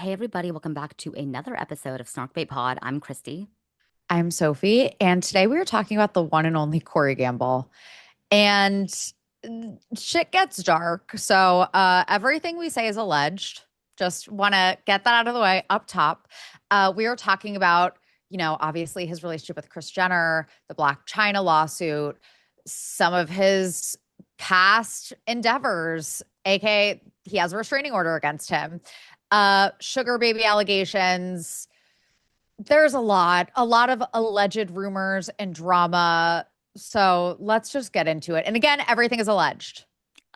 Hey, everybody, welcome back to another episode of Snark Bait Pod. I'm Christy. I'm Sophie, and today we were talking about the one and only Corey Gamble. And shit gets dark. So everything we say is alleged. Just want to get that out of the way up top. We were talking about, obviously his relationship with Kris Jenner, the Blac Chyna lawsuit, some of his past endeavors, aka he has a restraining order against him, sugar baby allegations. There's a lot of alleged rumors and drama. So let's just get into it. And again, everything is alleged.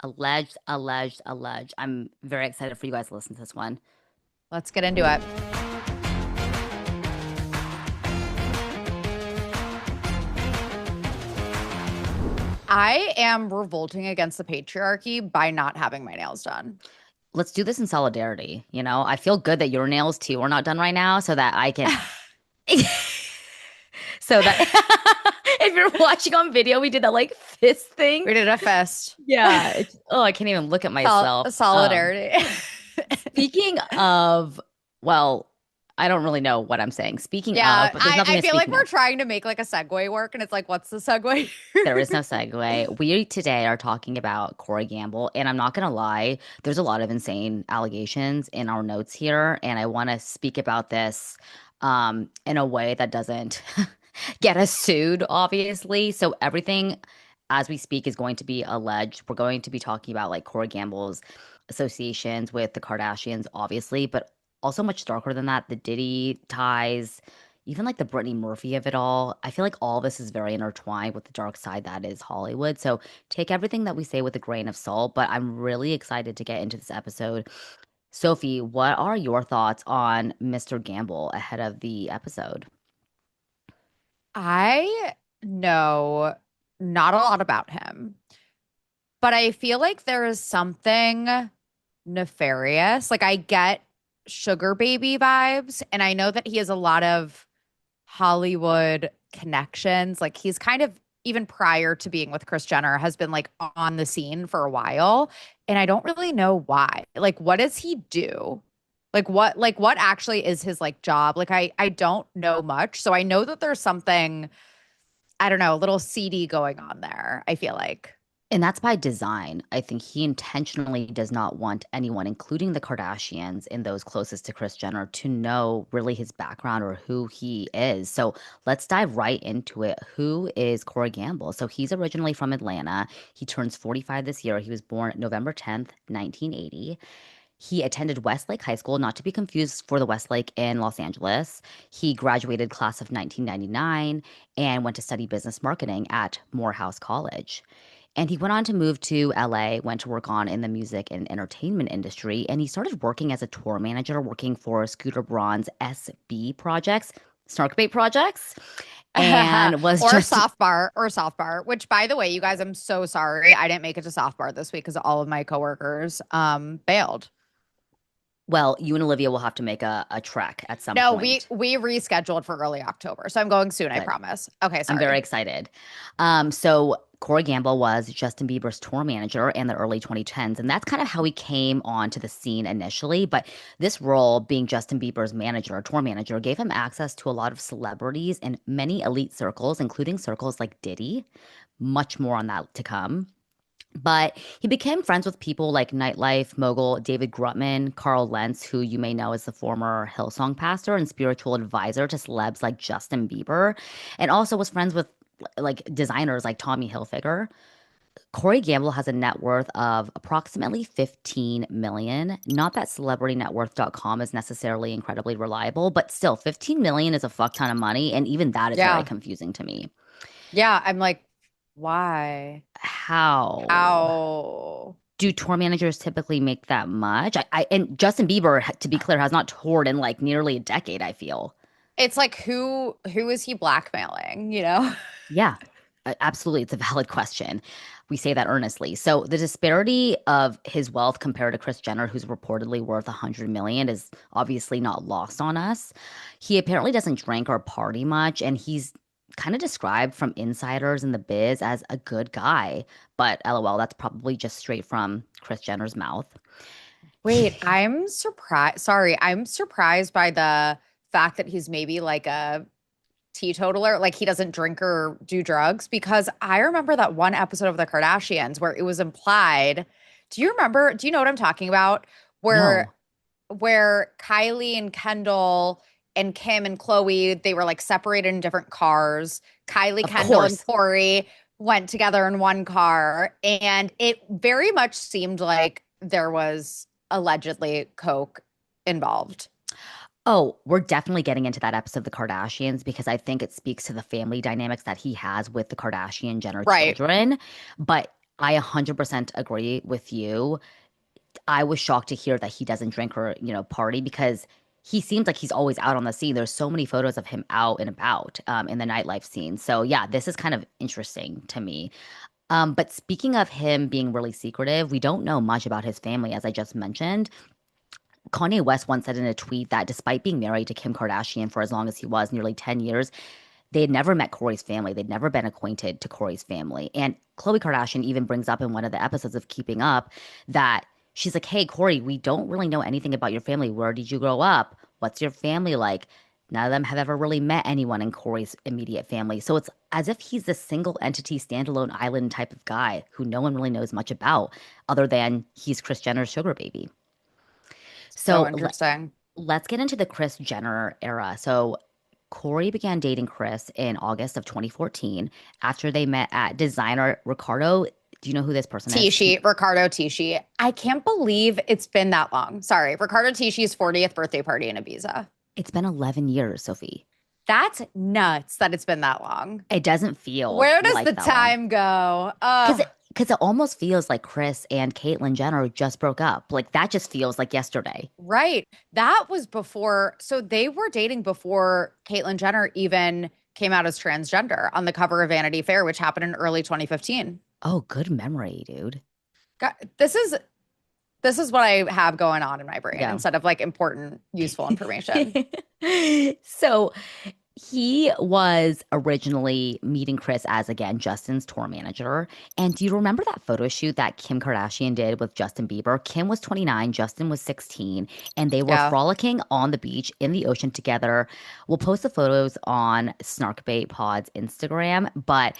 Alleged, alleged, alleged. I'm very excited for you guys to listen to this one. Let's get into it. I am revolting against the patriarchy by not having my nails done. Let's do this in solidarity. I feel good that your nails too are not done right now so that I can, so that if you're watching on video, we did that like fist thing. We did a fest. Yeah. I can't even look at myself. Solidarity. Speaking of, well, I don't really know what I'm saying. Speaking Yeah, of, but there's nothing I to feel like speaking we're of. trying to make like a segue work, and it's like, what's the segue? There is no segue. We today are talking about Corey Gamble, and I'm not gonna lie, there's a lot of insane allegations in our notes here, and I want to speak about this in a way that doesn't get us sued, obviously. So everything as we speak is going to be alleged. We're going to be talking about like Corey Gamble's associations with the Kardashians, obviously, but also much darker than that, the Diddy ties, even like the Brittany Murphy of it all. I feel like all this is very intertwined with the dark side that is Hollywood. So take everything that we say with a grain of salt, but I'm really excited to get into this episode. Sophie, what are your thoughts on Mr. Gamble ahead of the episode? I know not a lot about him, but I feel like there is something nefarious. Like I get sugar baby vibes, and I know that he has a lot of Hollywood connections. Like he's kind of even prior to being with Kris Jenner has been like on the scene for a while, and I don't really know why. Like what does he do? Like what actually is his like job? Like I don't know much. So I know that there's something, I don't know, a little seedy going on there, I feel like. And that's by design. I think he intentionally does not want anyone, including the Kardashians and those closest to Kris Jenner, to know really his background or who he is. So let's dive right into it. Who is Corey Gamble? So he's originally from Atlanta. He turns 45 this year. He was born November 10th, 1980. He attended Westlake High School, not to be confused for the Westlake in Los Angeles. He graduated class of 1999 and went to study business marketing at Morehouse College. And he went on to move to LA, went to work on in the music and entertainment industry, and he started working as a tour manager, working for Scooter Braun's SB projects, Snarkbait projects, and was Or just soft bar, which by the way, you guys, I'm so sorry. I didn't make it to soft bar this week because all of my coworkers bailed. well, you and Olivia will have to make a trek at some No, we point. we rescheduled for early October. So I'm going soon, I Good. promise. Okay, I'm very sorry. excited. So Corey Gamble was Justin Bieber's tour manager in the early 2010s, and that's kind of how he came onto the scene initially. But this role, being Justin Bieber's manager, tour manager, gave him access to a lot of celebrities and many elite circles, including circles like Diddy. Much more on that to come. But he became friends with people like nightlife mogul David Grutman, Carl Lentz, who you may know as the former Hillsong pastor and spiritual advisor to celebs like Justin Bieber, and also was friends with like designers like Tommy Hilfiger. Corey Gamble has a net worth of approximately 15 million. Not that celebritynetworth.com is necessarily incredibly reliable, but still 15 million is a fuck ton of money, and even that is very Yeah. confusing to me. Yeah. I'm like, why? How? How? Do tour managers typically make that much? And Justin Bieber, to be clear, has not toured in like nearly a decade, I feel. It's like who is he blackmailing, you know? Yeah, absolutely. It's a valid question. We say that earnestly. So the disparity of his wealth compared to Kris Jenner, who's reportedly worth 100 million, is obviously not lost on us. He apparently doesn't drink or party much, and he's kind of described from insiders in the biz as a good guy. But LOL, that's probably just straight from Kris Jenner's mouth. Wait, I'm surprised. Sorry, I'm surprised by the fact that he's maybe like a teetotaler, like he doesn't drink or do drugs, because I remember that one episode of The Kardashians where it was implied. Do you remember? Do you know what I'm talking about? Where No, where Kylie and Kendall and Kim and Chloe, they were like separated in different cars. Kylie, of Kendall, and course. Corey went together in one car, and it very much seemed like there was allegedly coke involved. Oh, we're definitely getting into that episode of the Kardashians because I think it speaks to the family dynamics that he has with the Kardashian Jenner Right. children. But I 100% agree with you. I was shocked to hear that he doesn't drink or, party because he seems like he's always out on the scene. There's so many photos of him out and about in the nightlife scene. So, yeah, this is kind of interesting to me. But speaking of him being really secretive, we don't know much about his family, as I just mentioned. Kanye West once said in a tweet that despite being married to Kim Kardashian for as long as he was, nearly 10 years, they had never met Corey's family. They'd never been acquainted to Corey's family. And Khloe Kardashian even brings up in one of the episodes of Keeping Up that she's like, hey, Corey, we don't really know anything about your family. Where did you grow up? What's your family like? None of them have ever really met anyone in Corey's immediate family. So it's as if he's a single entity, standalone island type of guy who no one really knows much about, other than he's Kris Jenner's sugar baby. So So interesting. let's get into the Kris Jenner era. So Corey began dating Kris in August of 2014 after they met at designer Ricardo. Do you know who this person is? Tisci, Ricardo Tisci. I can't believe it's been that long. Sorry, Ricardo Tisci's 40th birthday party in Ibiza. It's been 11 years, Sophie. That's nuts that it's been that long. It doesn't feel Where does the like that long. time go? Because it almost feels like Kris and Caitlyn Jenner just broke up. Like that just feels like yesterday. Right. That was before. So they were dating before Caitlyn Jenner even came out as transgender on the cover of Vanity Fair, which happened in early 2015. Oh, good memory, dude. God, this is what I have going on in my brain Yeah. instead of like important, useful information. So he was originally meeting Kris as, again, Justin's tour manager. And do you remember that photo shoot that Kim Kardashian did with Justin Bieber? Kim was 29, Justin was 16, and they were Yeah. frolicking on the beach in the ocean together. We'll post the photos on Snarkbait Pod's Instagram, but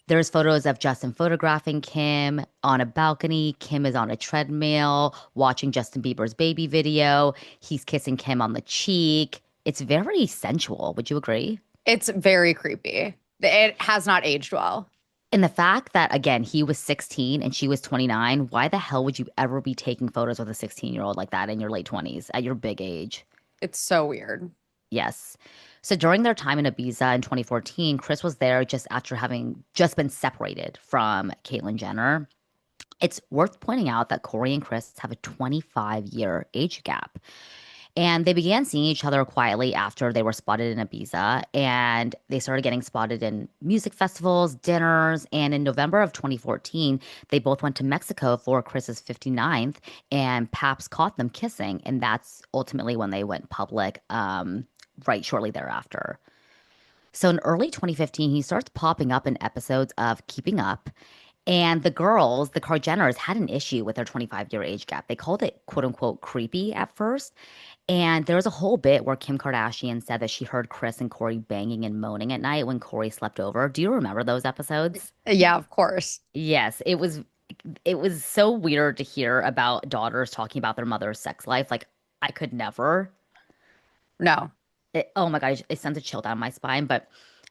there's photos of Justin photographing Kim on a balcony. Kim is on a treadmill watching Justin Bieber's baby video. He's kissing Kim on the cheek. It's very sensual. Would you agree? It's very creepy. It has not aged well. And the fact that, again, he was 16 and she was 29, why the hell would you ever be taking photos with a 16-year-old like that in your late 20s at your big age? It's so weird. Yes. So during their time in Ibiza in 2014, Kris was there just after having just been separated from Caitlyn Jenner. It's worth pointing out that Corey and Kris have a 25-year age gap. And they began seeing each other quietly after they were spotted in Ibiza. And they started getting spotted in music festivals, dinners. And in November of 2014, they both went to Mexico for Chris's 59th. And Paps caught them kissing. And that's ultimately when they went public, right shortly thereafter. So in early 2015, he starts popping up in episodes of Keeping Up. And the girls, the Kardashians, had an issue with their 25-year age gap. They called it quote unquote creepy at first. And there was a whole bit where Kim Kardashian said that she heard Kris and Corey banging and moaning at night when Corey slept over. Do you remember those episodes? Yeah, of course. Yes, it was so weird to hear about daughters talking about their mother's sex life. Like I could never. No. Oh my gosh, it sends a chill down my spine. But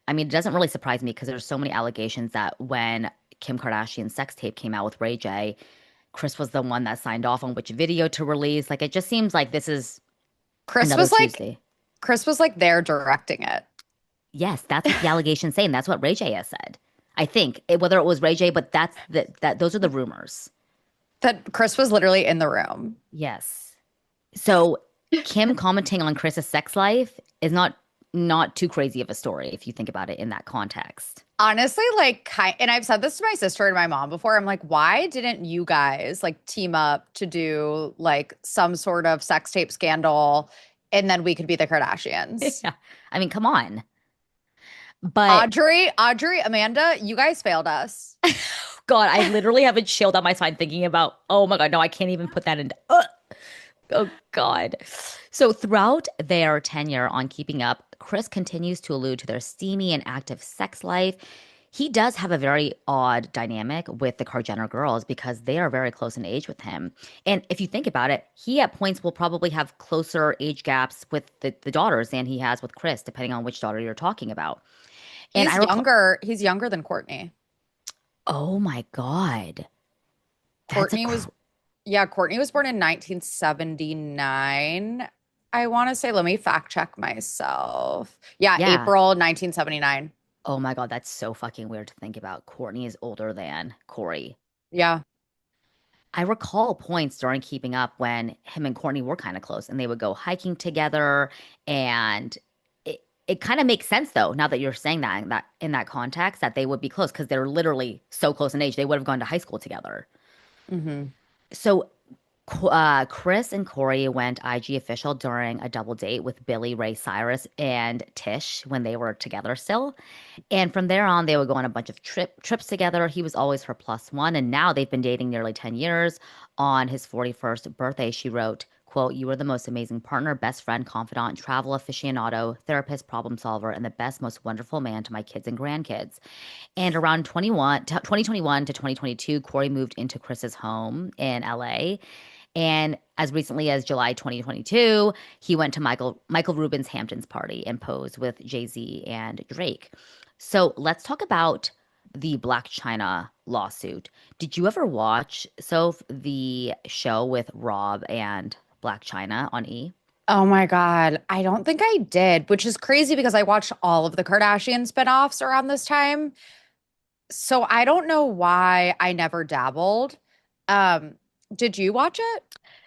I mean, it doesn't really surprise me because there's so many allegations that when Kim Kardashian's sex tape came out with Ray J, Kris was the one that signed off on which video to release. Like it just seems like this is Chris another was like Tuesday. Chris was like there directing it. Yes, that's what the allegations say, and that's what Ray J has said. I think whether it was Ray J, but that those are the rumors. That Chris was literally in the room. Yes. So Kim commenting on Chris's sex life is not too crazy of a story if you think about it in that context. Honestly, and I've said this to my sister and my mom before. I'm like, why didn't you guys like team up to do like some sort of sex tape scandal and then we could be the Kardashians? Yeah. I mean, come on. But Audrey, Amanda, you guys failed us. God, I literally have a chill down my spine thinking about, oh my God, no, I can't even put that in. Oh God. So throughout their tenure on Keeping Up, Kris continues to allude to their steamy and active sex life. He does have a very odd dynamic with the Jenner girls because they are very close in age with him. And if you think about it, he at points will probably have closer age gaps with the daughters than he has with Kris, depending on which daughter you're talking about. And I recall, He's younger than Courtney. oh my God, that's a Courtney was Yeah, Courtney was born in 1979. I want to say, let me fact check myself. Yeah, yeah. April 1979. Oh my God, that's so fucking weird to think about. Courtney is older than Corey. Yeah. I recall points during Keeping Up when him and Courtney were kind of close and they would go hiking together. And it kind of makes sense though, now that you're saying that in that context, that they would be close because they're literally so close in age. They would have gone to high school together. Hmm. So Kris and Corey went IG official during a double date with Billy Ray Cyrus and Tish when they were together still. And from there on, they would go on a bunch of trips together. He was always her plus one, and now they've been dating nearly 10 years. On his 41st birthday, she wrote, quote, "You are the most amazing partner, best friend, confidant, travel aficionado, therapist, problem solver, and the best, most wonderful man to my kids and grandkids." And around 2021 to 2022, Corey moved into Kris's home in LA. And as recently as July 2022, he went to Michael Rubin's Hamptons party and posed with Jay-Z and Drake. So let's talk about the Blac Chyna lawsuit. Did you ever watch the show with Rob and Blac Chyna on E? Oh my God. I don't think I did, which is crazy because I watched all of the Kardashian spinoffs around this time. So I don't know why I never dabbled. Um, did you watch it?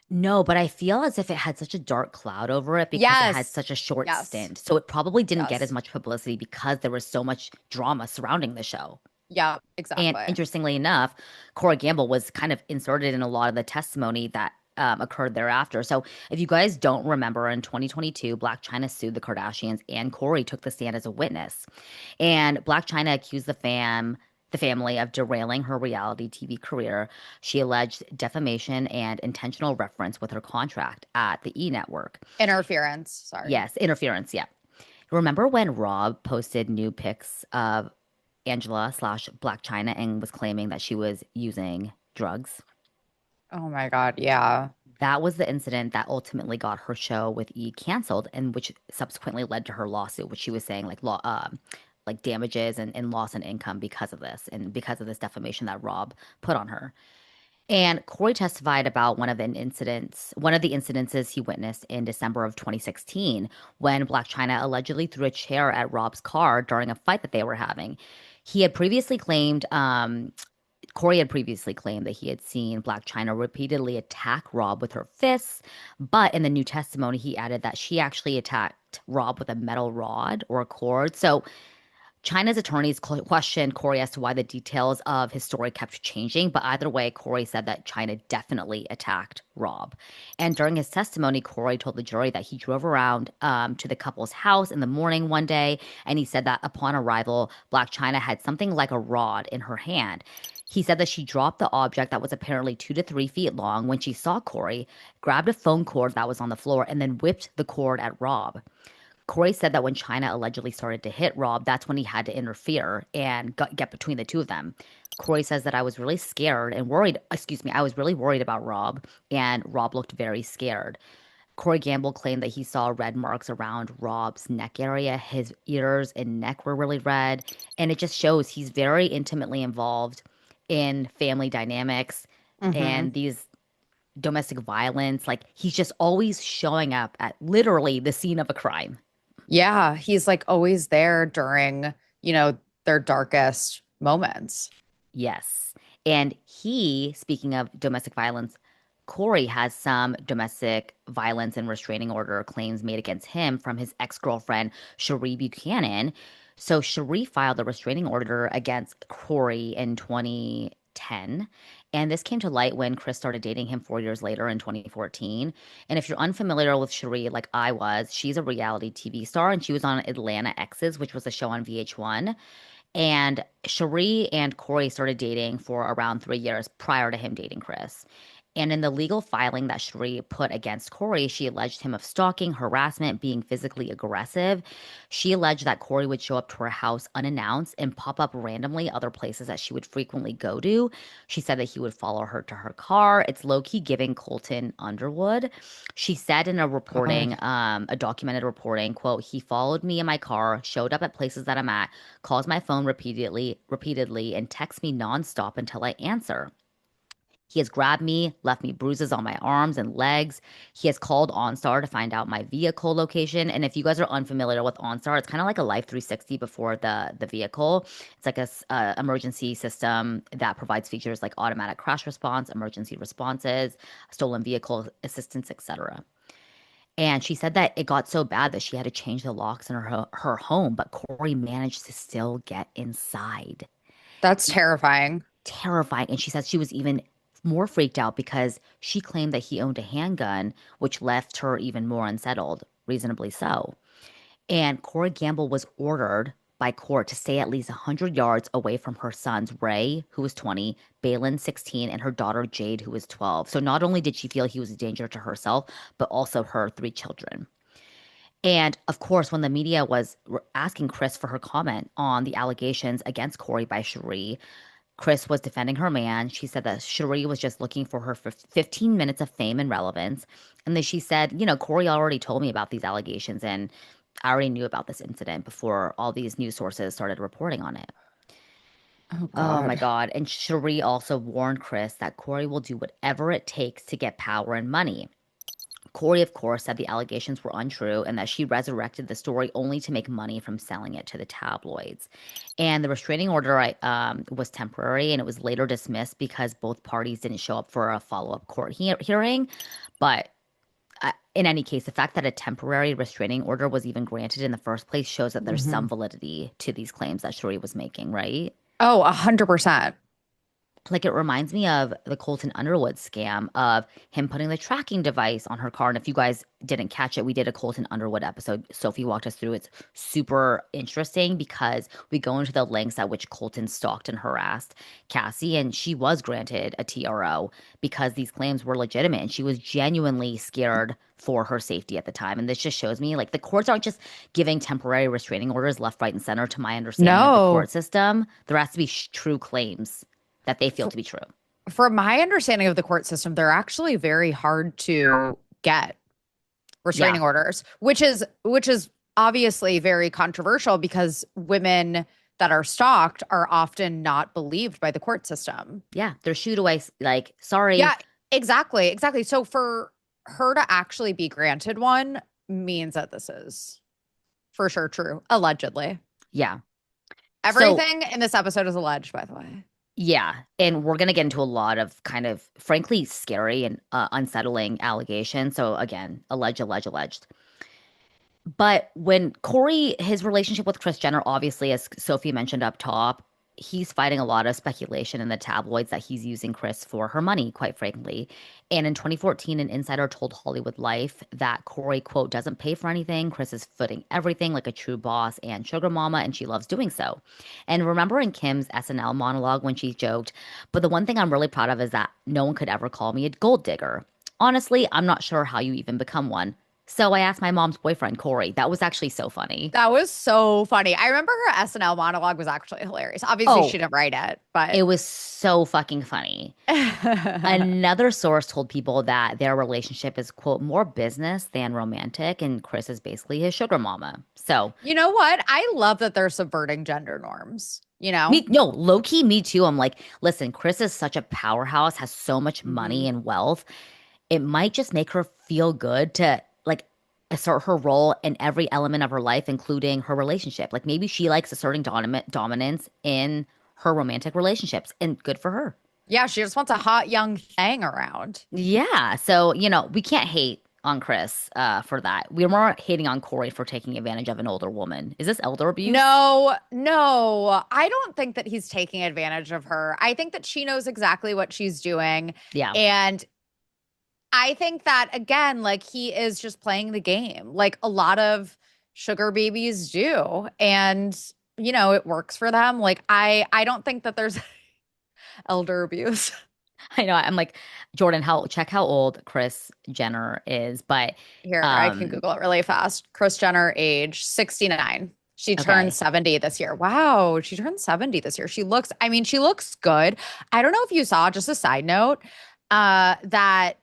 No, but I feel as if it had such a dark cloud over it because it had Yes. such a short Yes. stint. So it probably didn't get as Yes. much publicity because there was so much drama surrounding the show. Yeah, And exactly. interestingly enough, Cora Gamble was kind of inserted in a lot of the testimony that occurred thereafter. So if you guys don't remember, in 2022, Blac Chyna sued the Kardashians and Corey took the stand as a witness. And Blac Chyna accused the family of derailing her reality TV career. She alleged defamation and intentional reference with her contract at the E Network. Interference. Sorry. Yes, interference, yeah. Remember when Rob posted new pics of Angela slash Blac Chyna and was claiming that she was using drugs? Oh my God. Yeah. That was the incident that ultimately got her show with E canceled, and which subsequently led to her lawsuit, which she was saying like damages and loss in income because of this and because of this defamation that Rob put on her. And Corey testified about one of the incidences he witnessed in December of 2016 when Blac Chyna allegedly threw a chair at Rob's car during a fight that they were having. He had previously claimed Corey had previously claimed that he had seen Blac Chyna repeatedly attack Rob with her fists, but in the new testimony, he added that she actually attacked Rob with a metal rod or a cord. So China's attorneys questioned Corey as to why the details of his story kept changing, but either way, Corey said that Chyna definitely attacked Rob. And during his testimony, Corey told the jury that he drove around to the couple's house in the morning one day, and he said that upon arrival, Blac Chyna had something like a rod in her hand. He said that she dropped the object that was apparently 2 to 3 feet long when she saw Corey, grabbed a phone cord that was on the floor, and then whipped the cord at Rob. Corey said that when Chyna allegedly started to hit Rob, that's when he had to interfere and get between the two of them. Corey says that I was really scared and worried. Excuse me, I was really worried about Rob, and Rob looked very scared. Corey Gamble claimed that he saw red marks around Rob's neck area. His ears and neck were really red. And it just shows he's very intimately involved in family dynamics Hmm. and these domestic violence. Like he's just always showing up at literally the scene of a crime. Yeah. He's like always there during, you know, their darkest moments. Yes. And speaking of domestic violence, Corey has some domestic violence and restraining order claims made against him from his ex-girlfriend, Cherie Buchanan. So Cherie filed a restraining order against Corey in 2010. And this came to light when Kris started dating him 4 years later in 2014. And if you're unfamiliar with Cherie, like I was, she's a reality TV star and she was on Atlanta Exes, which was a show on VH1. And Cherie and Corey started dating for around 3 years prior to him dating Kris. And in the legal filing that Sheree put against Corey, she alleged him of stalking, harassment, being physically aggressive. She alleged that Corey would show up to her house unannounced and pop up randomly other places that she would frequently go to. She said that he would follow her to her car. It's low-key giving Colton Underwood. She said in a God. reporting, a documented reporting, quote, he followed me in my car, showed up at places that I'm at, calls my phone repeatedly, and texts me nonstop until I answer. He has grabbed me, left me bruises on my arms and legs. He has called OnStar to find out my vehicle location. And if you guys are unfamiliar with OnStar, it's kind of like a Life 360 before the vehicle. It's like a emergency system that provides features like automatic crash response, emergency responses, stolen vehicle assistance, etc. And she said that it got so bad that she had to change the locks in her home, but Corey managed to still get inside. That's terrifying. Terrifying. And she says she was even more freaked out because she claimed that he owned a handgun, which left her even more unsettled, reasonably so. And Cora Gamble was ordered by court to stay at least 100 yards away from her sons, Ray, who was 20, Balin, 16, and her daughter, Jade, who was 12. So not only did she feel he was a danger to herself, but also her three children. And of course, when the media was asking Kris for her comment on the allegations against Corey by Cherie, Kris was defending her man. She said that Cherie was just looking for her 15 minutes of fame and relevance. And then she said, Corey already told me about these allegations and I already knew about this incident before all these news sources started reporting on it. Oh Oh my God. God. And Cherie also warned Kris that Corey will do whatever it takes to get power and money. Corey, of course, said the allegations were untrue and that she resurrected the story only to make money from selling it to the tabloids. And the restraining order was temporary and it was later dismissed because both parties didn't show up for a follow-up court hearing. But in any case, the fact that a temporary restraining order was even granted in the first place shows that there's Mhm. some validity to these claims that Sheree was making, right? Oh, 100%. Like it reminds me of the Colton Underwood scam of him putting the tracking device on her car. And if you guys didn't catch it, we did a Colton Underwood episode. Sophie walked us through. It's super interesting because we go into the lengths at which Colton stalked and harassed Cassie, and she was granted a TRO because these claims were legitimate and she was genuinely scared for her safety at the time. And this just shows me like the courts aren't just giving temporary restraining orders left, right, and center to my understanding of the No. court system. There has to be true claims that they feel to be true. From my understanding of the court system, they're actually very hard to get Yeah. restraining orders, which is obviously very controversial because women that are stalked are often not believed by the court system. Yeah. They're shooed away. Like, sorry. Yeah, exactly, exactly. So for her to actually be granted one means that this is for sure true, allegedly. Yeah. So, Everything in this episode is alleged, by the way. yeah. And we're going to get into a lot of kind of, frankly, scary and unsettling allegations. So, again, alleged. But when Corey, his relationship with Kris Jenner, obviously, as Sophie mentioned up top, he's fighting a lot of speculation in the tabloids that he's using Kris for her money, quite frankly. And in 2014, an insider told Hollywood Life that Corey, quote, doesn't pay for anything. Kris is footing everything like a true boss and sugar mama, and she loves doing so. And remember in Kim's SNL monologue when she joked, but the one thing I'm really proud of is that no one could ever call me a gold digger. Honestly, I'm not sure how you even become one. So I asked my mom's boyfriend, Corey. That was actually so funny. That was so funny. I remember her SNL monologue was actually hilarious. Obviously, she Oh, didn't write it, but it was so fucking funny. Another source told people that their relationship is, quote, more business than romantic, and Kris is basically his sugar mama. So, you know what? I love that they're subverting gender norms, you know? no, low key, me too. I'm like, listen, Kris is such a powerhouse, has so much money Mhm. and wealth. It might just make her feel good to like assert her role in every element of her life, including her relationship. Like maybe she likes asserting dominance in her romantic relationships, and good for her. Yeah, she just wants a hot young thing around. Yeah. So, we can't hate on Kris for that. We're more hating on Corey for taking advantage of an older woman. Is this elder abuse? No, no, I don't think that he's taking advantage of her. I think that she knows exactly what she's doing. Yeah. And I think that, again, like he is just playing the game like a lot of sugar babies do. And, it works for them. Like, I don't think that there's elder abuse. I know. I'm like, Jordan, check how old Kris Jenner is. But Here, I can um, Google it really fast. Kris Jenner, age 69. She turned okay. 70 this year. Wow, she turned 70 this year. I mean, she looks good. I don't know if you saw, just a side note, that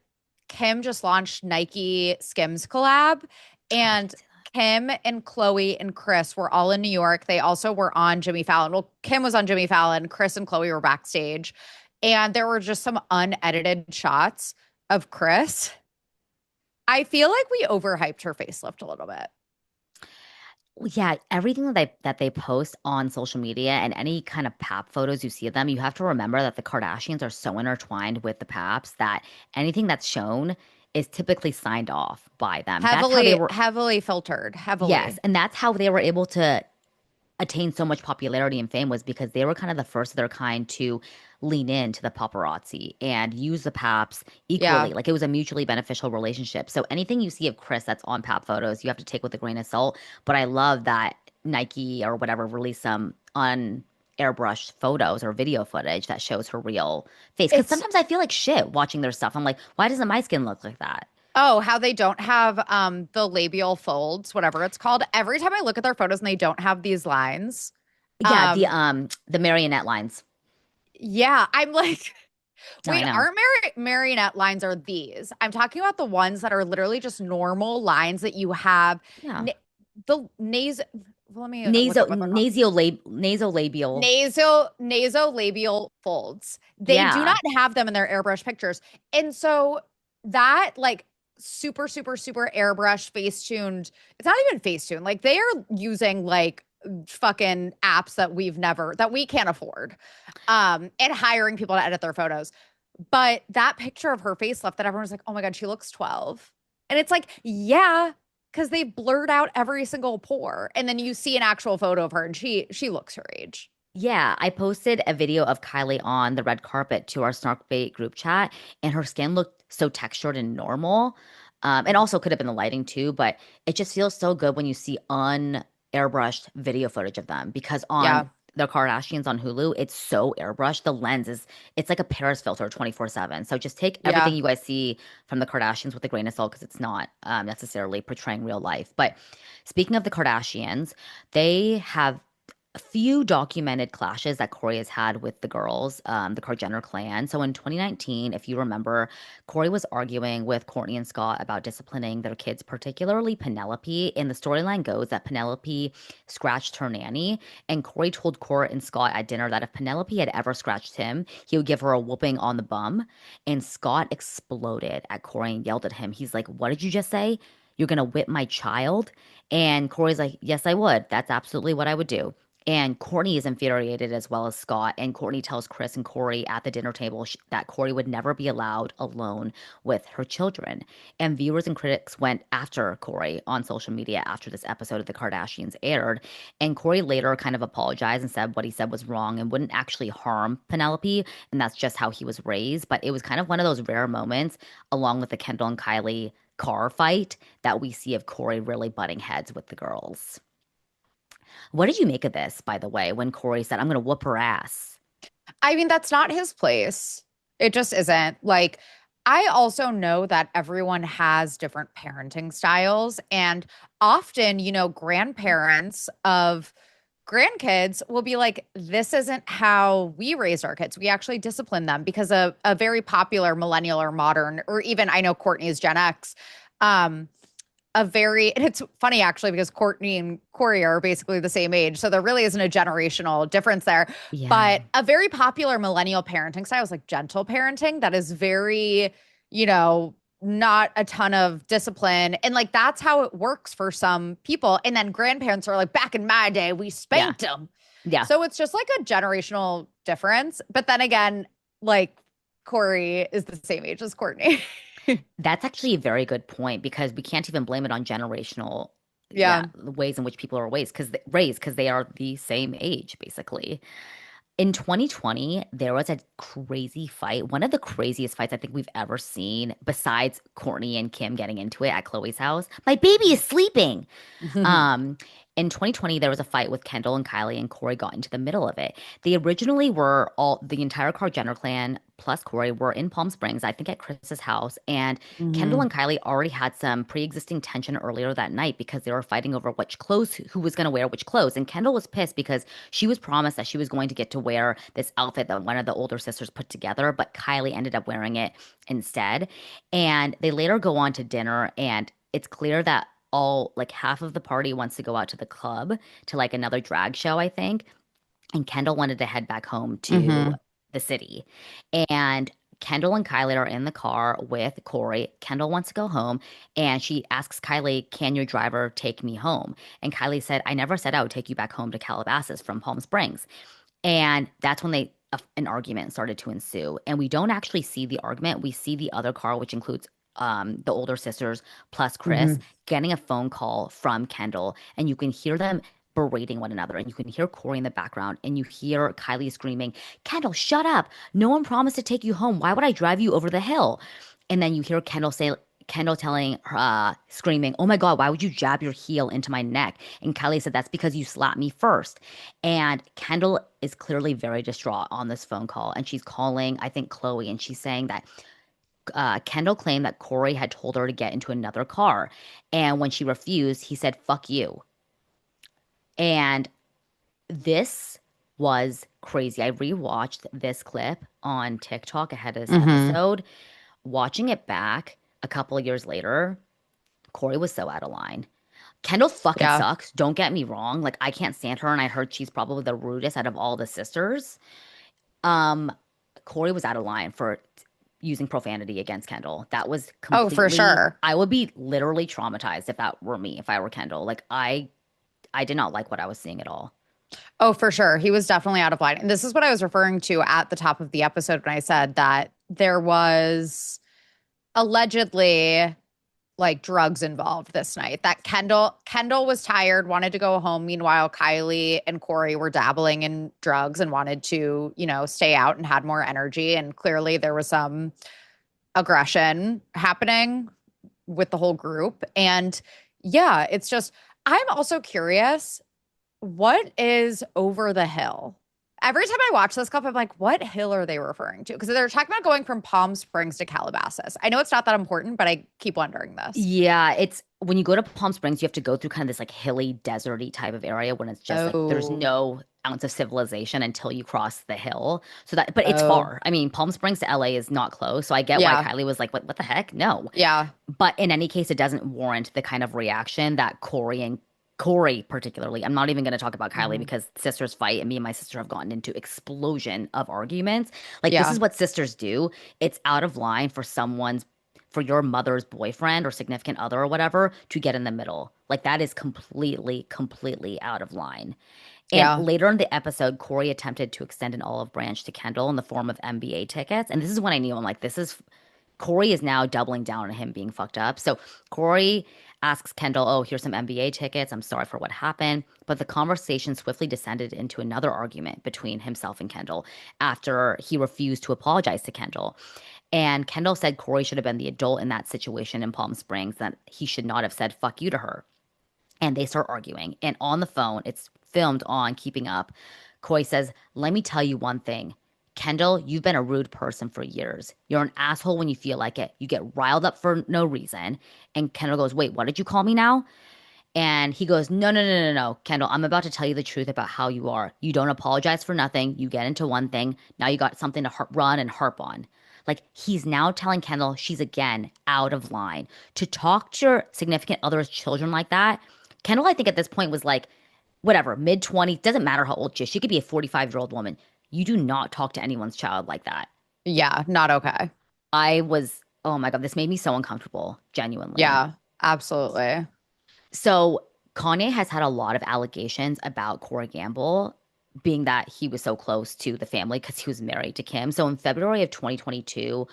Kim just launched Nike Skims collab, Oh, I and didn't see Kim and Chloe and Kris were all in New York. They also were on Jimmy Fallon. Well, Kim was on Jimmy Fallon. Kris and Chloe were backstage, and there were just some unedited shots of Kris. I feel like we overhyped her facelift a little bit. that. Yeah, everything that they post on social media and any kind of pap photos you see of them, you have to remember that the Kardashians are so intertwined with the paps that anything that's shown is typically signed off by them. That's how they Heavily, were. heavily filtered, Yes, heavily. and that's how they were able to attain so much popularity and fame was because they were kind of the first of their kind to lean into the paparazzi and use the paps Yeah. equally. Like it was a mutually beneficial relationship. So anything you see of Kris that's on pap photos, you have to take with a grain of salt. But I love that Nike or whatever released some on airbrushed photos or video footage that shows her real face. Because It's, sometimes I feel like shit watching their stuff. I'm like, why doesn't my skin look like that? oh, how they don't have the labial folds, whatever it's called. Every time I look at their photos and they don't have these lines. Yeah, the Um, um the marionette lines. yeah, I'm like, No, I wait, know. aren't marionette lines are these? I'm talking about the ones that are literally just normal lines that you have. Yeah. Na- the nasal, let me look up what they're called. Nasolabial. Nasolabial folds. They do Yeah. not have them in their airbrush pictures. And so that like super, super, super airbrush face tuned, it's not even face tuned. Like they are using like fucking apps that we can't afford. And hiring people to edit their photos. But that picture of her facelift that everyone's like, oh my God, she looks 12. And it's like, yeah, because they blurred out every single pore. And then you see an actual photo of her and she looks her age. Yeah, I posted a video of Kylie on the red carpet to our Snark Bait group chat, and her skin looked so textured and normal. And also could have been the lighting too, but it just feels so good when you see unairbrushed video footage of them because on Yeah. the Kardashians on Hulu, it's so airbrushed. The lens is, it's like a Paris filter 24/7. So just take everything Yeah. you guys see from the Kardashians with a grain of salt because it's not necessarily portraying real life. But speaking of the Kardashians, they have a few documented clashes that Corey has had with the girls, the Kar Jenner clan. So in 2019, if you remember, Corey was arguing with Kourtney and Scott about disciplining their kids, particularly Penelope. And the storyline goes that Penelope scratched her nanny, and Corey told Court and Scott at dinner that if Penelope had ever scratched him, he would give her a whooping on the bum. And Scott exploded at Corey and yelled at him. He's like, "What did you just say? You're gonna whip my child?" And Corey's like, "Yes, I would. That's absolutely what I would do." And Kourtney is infuriated as well as Scott. And Kourtney tells Kris and Corey at the dinner table that Corey would never be allowed alone with her children. And viewers and critics went after Corey on social media after this episode of The Kardashians aired. And Corey later kind of apologized and said what he said was wrong and wouldn't actually harm Penelope. And that's just how he was raised. But it was kind of one of those rare moments, along with the Kendall and Kylie car fight, that we see of Corey really butting heads with the girls. What did you make of this, by the way, when Corey said, "I'm going to whoop her ass"? I mean, that's not his place. It just isn't. Like, I also know that everyone has different parenting styles. And often, grandparents of grandkids will be like, this isn't how we raised our kids. We actually discipline them because a very popular millennial or modern, or even I know Courtney is Gen X. Um, and it's funny actually because Courtney and Corey are basically the same age. So there really isn't a generational difference there. Yeah. But a very popular millennial parenting style is like gentle parenting that is very, not a ton of discipline. And like that's how it works for some people. And then grandparents are like, back in my day, we Yeah. spanked them. Yeah. So it's just like a generational difference. But then again, like Corey is the same age as Courtney. That's actually a very good point because we can't even blame it on generational, yeah, Yeah. the ways in which people are raised because they are the same age, basically. In 2020, there was a crazy fight, one of the craziest fights I think we've ever seen, besides Courtney and Kim getting into it at Chloe's house. My baby is sleeping. Um, in 2020, there was a fight with Kendall and Kylie, and Corey got into the middle of it. They originally were all the entire Jenner clan plus Corey were in Palm Springs, I think at Chris's house. And Kendall Hmm. and Kylie already had some pre-existing tension earlier that night because they were fighting over which clothes, who was going to wear which clothes. And Kendall was pissed because she was promised that she was going to get to wear this outfit that one of the older sisters put together, but Kylie ended up wearing it instead. And they later go on to dinner, and it's clear that all like half of the party wants to go out to the club to like another drag show, I think. And Kendall wanted to head back home to Hmm. the city. And Kendall and Kylie are in the car with Corey. Kendall wants to go home and she asks Kylie, "Can your driver take me home?" And Kylie said, "I never said I would take you back home to Calabasas from Palm Springs." And that's when an argument started to ensue. And we don't actually see the argument. We see the other car, which includes the older sisters plus Kris, Hmm. getting a phone call from Kendall. And you can hear them berating one another. And you can hear Corey in the background. And you hear Kylie screaming, "Kendall, shut up. No one promised to take you home. Why would I drive you over the hill?" And then you hear Kendall telling her, screaming, "Oh my God, why would you jab your heel into my neck?" And Kylie said, "That's because you slapped me first." And Kendall is clearly very distraught on this phone call. And she's calling, I think, Chloe, and she's saying that Kendall claimed that Corey had told her to get into another car. And when she refused, he said, "Fuck you." And this was crazy. I rewatched this clip on TikTok ahead of this Hmm. episode. Watching it back a couple of years later, Corey was so out of line. Kendall fucking Yeah. sucks. Don't get me wrong. Like, I can't stand her, and I heard she's probably the rudest out of all the sisters. Um, Corey was out of line for using profanity against Kendall. That was Oh, for completely, sure. I would be literally traumatized if that were me, if I were Kendall. Like, I did not like what I was seeing at all. Oh, for sure. He was definitely out of line. And this is what I was referring to at the top of the episode when I said that there was allegedly like drugs involved this night. That Kendall was tired, wanted to go home. Meanwhile, Kylie and Corey were dabbling in drugs and wanted to, stay out and had more energy. And clearly there was some aggression happening with the whole group. And yeah, it's just I'm also curious, what is over the hill? Every time I watch this clip, I'm like, what hill are they referring to? Because they're talking about going from Palm Springs to Calabasas. I know it's not that important, but I keep wondering this. Yeah, it's when you go to Palm Springs, you have to go through kind of this like hilly, deserty type of area when it's just like there's Oh, no ounce of civilization until you cross the hill. So that, but it's oh, far. I mean, Palm Springs to LA is not close. So I get why yeah, Kylie was like, what the heck? No. yeah, But in any case, it doesn't warrant the kind of reaction that Corey particularly. I'm not even going to talk about Kylie mhm, because sisters fight, and me and my sister have gotten into explosion of arguments. Like this is yeah, what sisters do. It's out of line for your mother's boyfriend or significant other or whatever to get in the middle. Like that is completely out of line. And yeah, later in the episode, Corey attempted to extend an olive branch to Kendall in the form of NBA tickets. And this is when I knew I'm like, this is Corey is now doubling down on him being fucked up. So Corey asks Kendall, "Oh, here's some NBA tickets. I'm sorry for what happened." But the conversation swiftly descended into another argument between himself and Kendall after he refused to apologize to Kendall. And Kendall said Corey should have been the adult in that situation in Palm Springs, that he should not have said "fuck you" to her. And they start arguing. And on the phone, it's filmed on Keeping Up. Corey says, "Let me tell you one thing. Kendall, you've been a rude person for years. You're an asshole when you feel like it. You get riled up for no reason." And Kendall goes, "Wait, what did you call me now?" And he goes, "No, no, no, no, no. Kendall, I'm about to tell you the truth about how you are. You don't apologize for nothing. You get into one thing. Now you got something to run and harp on." Like he's now telling Kendall she's again out of line. To talk to your significant other's children like that, Kendall, I think at this point was like, whatever, mid 20s, doesn't matter how old she is. She could be a 45-year-old woman. You do not talk to anyone's child like that. yeah, not okay. I was, oh my God, this made me so uncomfortable, genuinely. Yeah, absolutely. So Kanye has had a lot of allegations about Corey Gamble, being that he was so close to the family because he was married to Kim. So in February of 2022,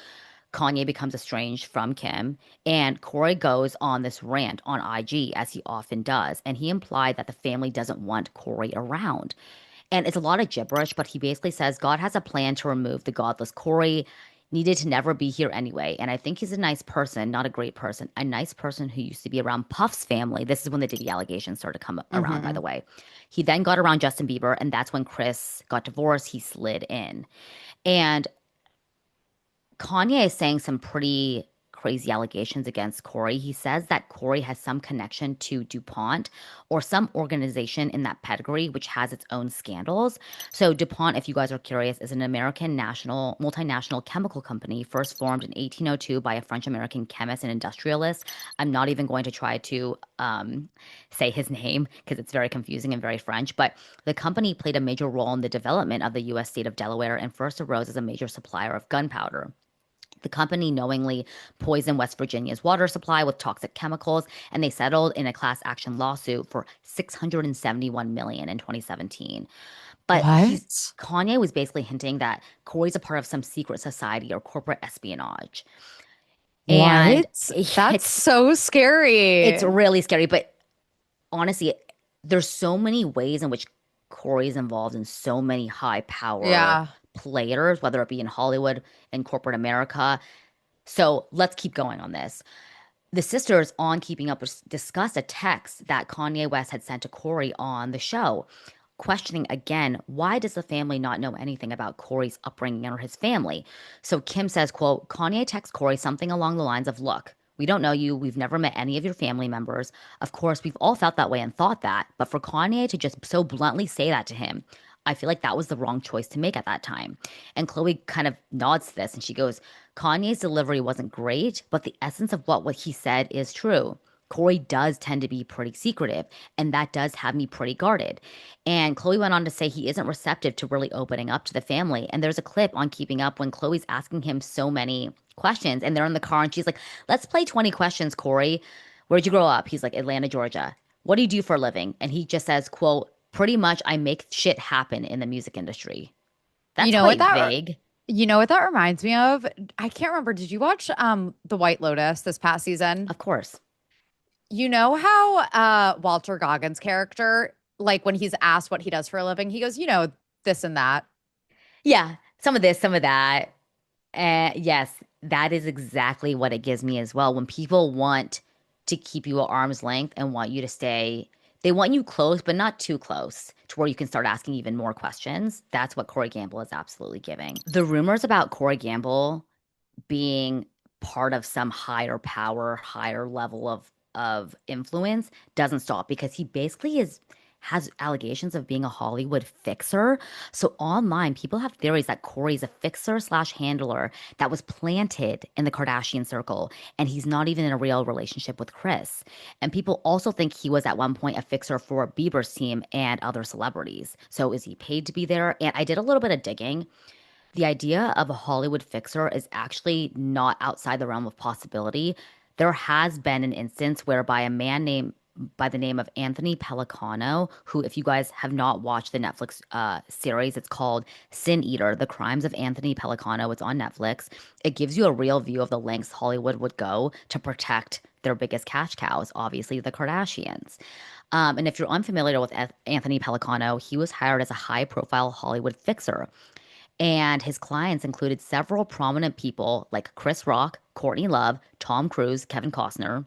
Kanye becomes estranged from Kim, and Corey goes on this rant on IG, as he often does. And he implied that the family doesn't want Corey around. And it's a lot of gibberish, but he basically says God has a plan to remove the godless Corey. needed to never be here anyway. And I think he's a nice person, not a great person, a nice person who used to be around Puff's family. This is when the Diddy allegations started to come around, by Mm-hmm. the way. He then got around Justin Bieber, and that's when Kris got divorced. He slid in. And Kanye is saying some pretty crazy allegations against Corey. He says that Corey has some connection to DuPont or some organization in that pedigree, which has its own scandals. So, DuPont, if you guys are curious, is an American national, multinational chemical company first formed in 1802 by a French American chemist and industrialist. I'm not even going to try to say his name because it's very confusing and very French, but the company played a major role in the development of the US state of Delaware and first arose as a major supplier of gunpowder. The company knowingly poisoned West Virginia's water supply with toxic chemicals, and they settled in a class action lawsuit for 671 million in 2017. But What? Kanye was basically hinting that Corey's a part of some secret society or corporate espionage. And What? That's so it's scary. really scary, but honestly, there's so many ways in which Corey is involved in so many high power Yeah. players, whether it be in Hollywood and corporate America. So let's keep going on this. The sisters on Keeping Up discussed a text that Kanye West had sent to Corey on the show, questioning again, why does the family not know anything about Corey's upbringing or his family? So Kim says, quote, Kanye texts Corey something along the lines of, look, we don't know you. We've never met any of your family members. Of course, we've all felt that way and thought that. But for Kanye to just so bluntly say that to him, I feel like that was the wrong choice to make at that time. And Chloe kind of nods to this and she goes, Kanye's delivery wasn't great, but the essence of what he said is true. Corey does tend to be pretty secretive, and that does have me pretty guarded. And Chloe went on to say he isn't receptive to really opening up to the family. And there's a clip on Keeping Up when Chloe's asking him so many questions, and they're in the car, and she's like, let's play 20 questions, Corey. Where'd you grow up? He's like, Atlanta, Georgia. What do you do for a living? And he just says, quote, pretty much I make shit happen in the music industry. You That's know what quite that vague. you know what that reminds me of? I can't remember. Did you watch The White Lotus this past season? Of course. You know how Walter Goggins' character, like when he's asked what he does for a living, he goes, this and that. Yeah, some of this, some of that. Yes, that is exactly what it gives me as well. When people want to keep you at arm's length and want you to stay, they want you close, but not too close to where you can start asking even more questions. That's what Corey Gamble is absolutely giving. The rumors about Corey Gamble being part of some higher power, higher level of influence doesn't stop because he basically is has allegations of being a Hollywood fixer. So online, people have theories that Corey's a fixer slash handler that was planted in the Kardashian circle, and he's not even in a real relationship with Kris. And people also think he was at one point a fixer for Bieber's team and other celebrities. So is he paid to be there? And I did a little bit of digging. The idea of a Hollywood fixer is actually not outside the realm of possibility. There has been an instance whereby a man named by the name of Anthony Pellicano, who, if you guys have not watched the Netflix series, it's called Sin Eater, The Crimes of Anthony Pellicano. It's on Netflix. It gives you a real view of the lengths Hollywood would go to protect their biggest cash cows, obviously the Kardashians. And if you're unfamiliar with Anthony Pellicano, he was hired as a high profile Hollywood fixer. And his clients included several prominent people like Chris Rock, Courtney Love, Tom Cruise, Kevin Costner.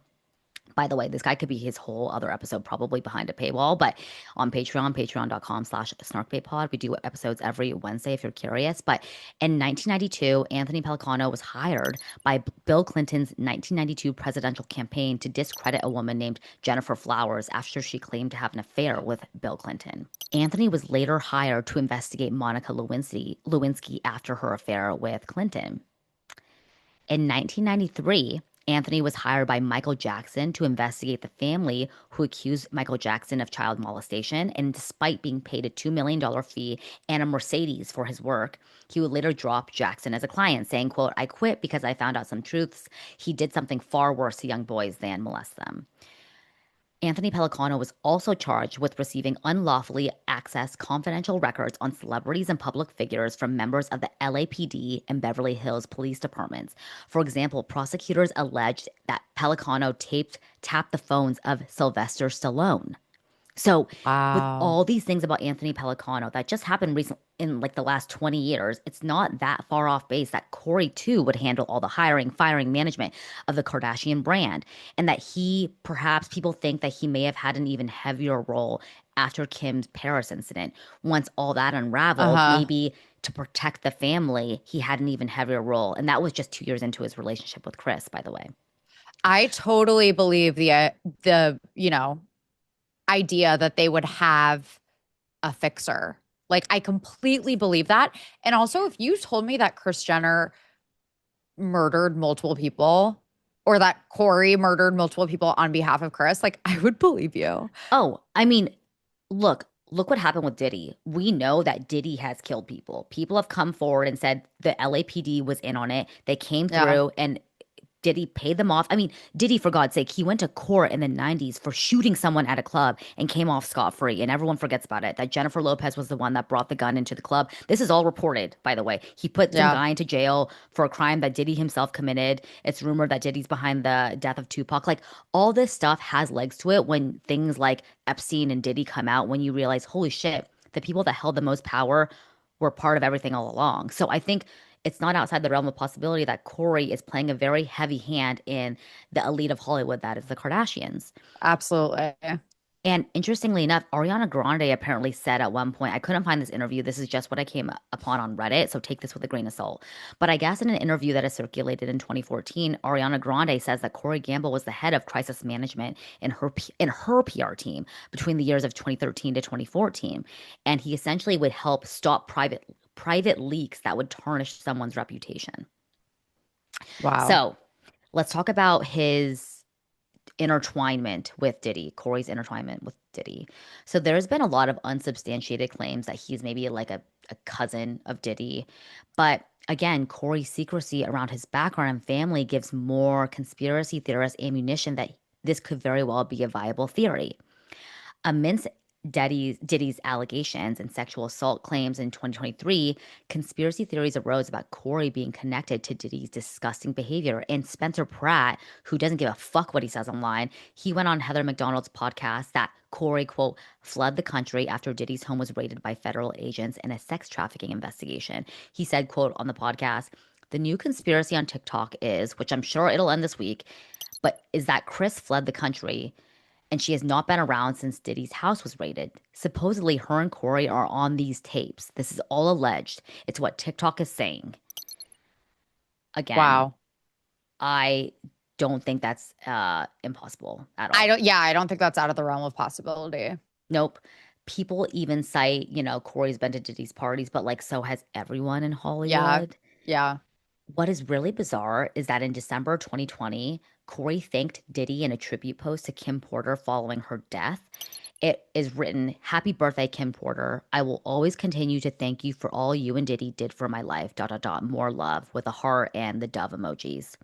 By the way, this guy could be his whole other episode, probably behind a paywall, but on Patreon, patreon.com/snarkbaitpod, we do episodes every Wednesday if you're curious. But in 1992, Anthony Pellicano was hired by Bill Clinton's 1992 presidential campaign to discredit a woman named Jennifer Flowers after she claimed to have an affair with Bill Clinton. Anthony was later hired to investigate Monica Lewinsky after her affair with Clinton. In 1993, Anthony was hired by Michael Jackson to investigate the family who accused Michael Jackson of child molestation. And despite being paid a $2 million fee and a Mercedes for his work, he would later drop Jackson as a client, saying, quote, I quit because I found out some truths. He did something far worse to young boys than molest them. Anthony Pellicano was also charged with receiving unlawfully accessed confidential records on celebrities and public figures from members of the LAPD and Beverly Hills police departments. For example, prosecutors alleged that Pellicano tapped the phones of Sylvester Stallone. So, with Wow. all these things about Anthony Pellicano that just happened recently in like the last 20 years, it's not that far off base that Corey too would handle all the hiring, firing, management of the Kardashian brand. And that he, perhaps people think that he may have had an even heavier role after Kim's Paris incident. Once all that unraveled, Uh-huh. maybe to protect the family, he had an even heavier role. And that was just 2 years into his relationship with Kris, by the way. I totally believe the idea that they would have a fixer. Like I completely believe that. And also if you told me that Kris Jenner murdered multiple people or that Corey murdered multiple people on behalf of Kris, like I would believe you. Oh, I mean, look what happened with Diddy. We know that Diddy has killed people. People have come forward and said the LAPD was in on it. They came Yeah. through and Diddy paid them off. I mean, Diddy, for God's sake, he went to court in the 90s for shooting someone at a club and came off scot-free. And everyone forgets about it. That Jennifer Lopez was the one that brought the gun into the club. This is all reported, by the way. He put some Yeah. guy into jail for a crime that Diddy himself committed. It's rumored that Diddy's behind the death of Tupac. Like, all this stuff has legs to it when things like Epstein and Diddy come out, when you realize, holy shit, the people that held the most power were part of everything all along. So I think it's not outside the realm of possibility that Corey is playing a very heavy hand in the elite of Hollywood, that is the Kardashians. Absolutely. And interestingly enough, Ariana Grande apparently said at one point, I couldn't find this interview. This is just what I came upon on Reddit, so take this with a grain of salt. But I guess in an interview that is circulated in 2014, Ariana Grande says that Corey Gamble was the head of crisis management in her PR team between the years of 2013 to 2014, and he essentially would help stop private leaks that would tarnish someone's reputation. Wow. So let's talk about his intertwinement with Diddy, Corey's intertwinement with Diddy. So there's been a lot of unsubstantiated claims that he's maybe like a cousin of Diddy. But again, Corey's secrecy around his background and family gives more conspiracy theorists ammunition that this could very well be a viable theory. Amidst Diddy's allegations and sexual assault claims in 2023, conspiracy theories arose about Corey being connected to Diddy's disgusting behavior. And Spencer Pratt, who doesn't give a fuck what he says online, he went on Heather McDonald's podcast that Corey, quote, fled the country after Diddy's home was raided by federal agents in a sex trafficking investigation. He said, quote, on the podcast, the new conspiracy on TikTok is, which I'm sure it'll end this week, but is that Kris fled the country and she has not been around since Diddy's house was raided. Supposedly, her and Corey are on these tapes. This is all alleged. It's what TikTok is saying. Again, Wow. I don't think that's impossible at I all. don't, yeah, I don't think that's out of the realm of possibility. Nope. People even cite, Corey's been to Diddy's parties, but like so has everyone in Yeah. Hollywood. Yeah. What is really bizarre is that in December 2020, Corey thanked Diddy in a tribute post to Kim Porter following her death. It is written, Happy birthday, Kim Porter. I will always continue to thank you for all you and Diddy did for my life. Dot, dot, dot. More love with a heart and the dove emojis,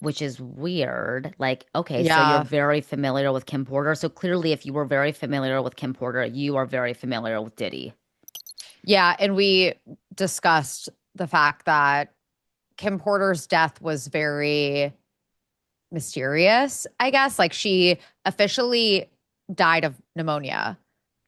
which is weird. Like, okay, so you're Yeah. very familiar with Kim Porter. So clearly, if you were very familiar with Kim Porter, you are very familiar with Diddy. Yeah. And we discussed the fact that Kim Porter's death was very mysterious, I guess. Like she officially died of pneumonia,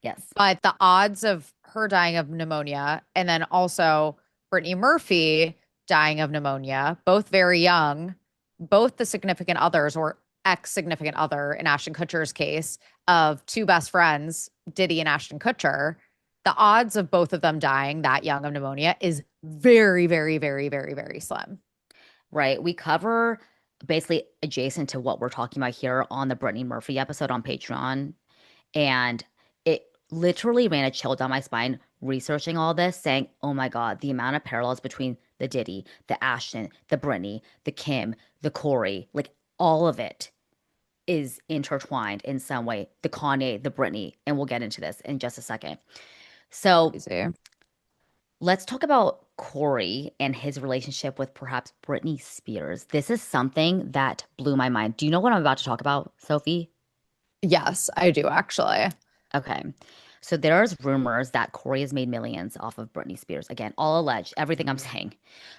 Yes. but the odds of her dying of pneumonia and then also Brittany Murphy dying of pneumonia, both very young, both the significant others or ex significant other in Ashton Kutcher's case of two best friends, Diddy and Ashton Kutcher, the odds of both of them dying that young of pneumonia is very, very, very, very, very slim. Right. We cover basically adjacent to what we're talking about here on the Brittany Murphy episode on Patreon. And it literally ran a chill down my spine researching all this, saying, oh my God, the amount of parallels between the Diddy, the Ashton, the Brittany, the Kim, the Corey, like all of it is intertwined in some way. The Kanye, the Brittany, and we'll get into this in just a second. So Crazy. let's talk about Corey and his relationship with perhaps Britney Spears. This is something that blew my mind. Do you know what I'm about to talk about, Sophie? Yes, I do actually. Okay. So there's rumors that Corey has made millions off of Britney Spears. Again, all alleged, everything I'm saying.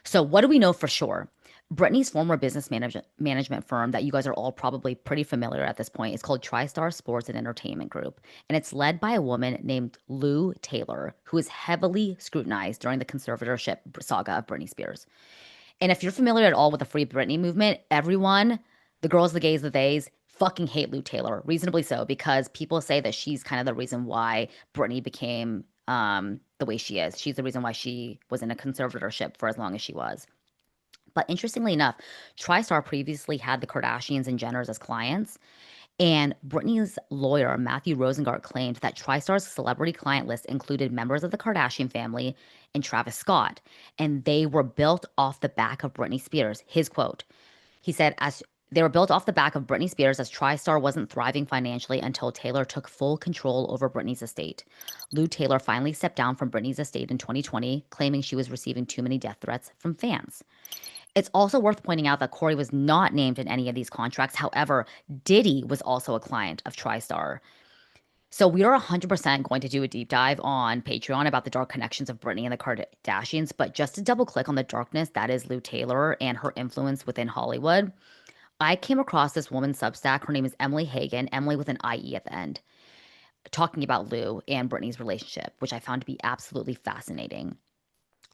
So what do we know for sure? Britney's former business management firm that you guys are all probably pretty familiar at this point is called TriStar Sports and Entertainment Group, and it's led by a woman named Lou Taylor, who is heavily scrutinized during the conservatorship saga of Britney Spears. And if you're familiar at all with the Free Britney movement, everyone, the girls, the gays, the theys, fucking hate Lou Taylor, reasonably so, because people say that she's kind of the reason why Britney became the way she is. She's the reason why she was in a conservatorship for as long as she was. But interestingly enough, TriStar previously had the Kardashians and Jenners as clients. And Britney's lawyer, Matthew Rosengart, claimed that TriStar's celebrity client list included members of the Kardashian family and Travis Scott. And they were built off the back of Britney Spears. His quote, he said, as they were built off the back of Britney Spears as TriStar wasn't thriving financially until Taylor took full control over Britney's estate. Lou Taylor finally stepped down from Britney's estate in 2020, claiming she was receiving too many death threats from fans. It's also worth pointing out that Corey was not named in any of these contracts. However, Diddy was also a client of TriStar. So we are 100% going to do a deep dive on Patreon about the dark connections of Britney and the Kardashians. But just to double click on the darkness that is Lou Taylor and her influence within Hollywood, I came across this woman's Substack. Her name is Emily Hagan, Emily with an IE at the end, talking about Lou and Britney's relationship, which I found to be absolutely fascinating.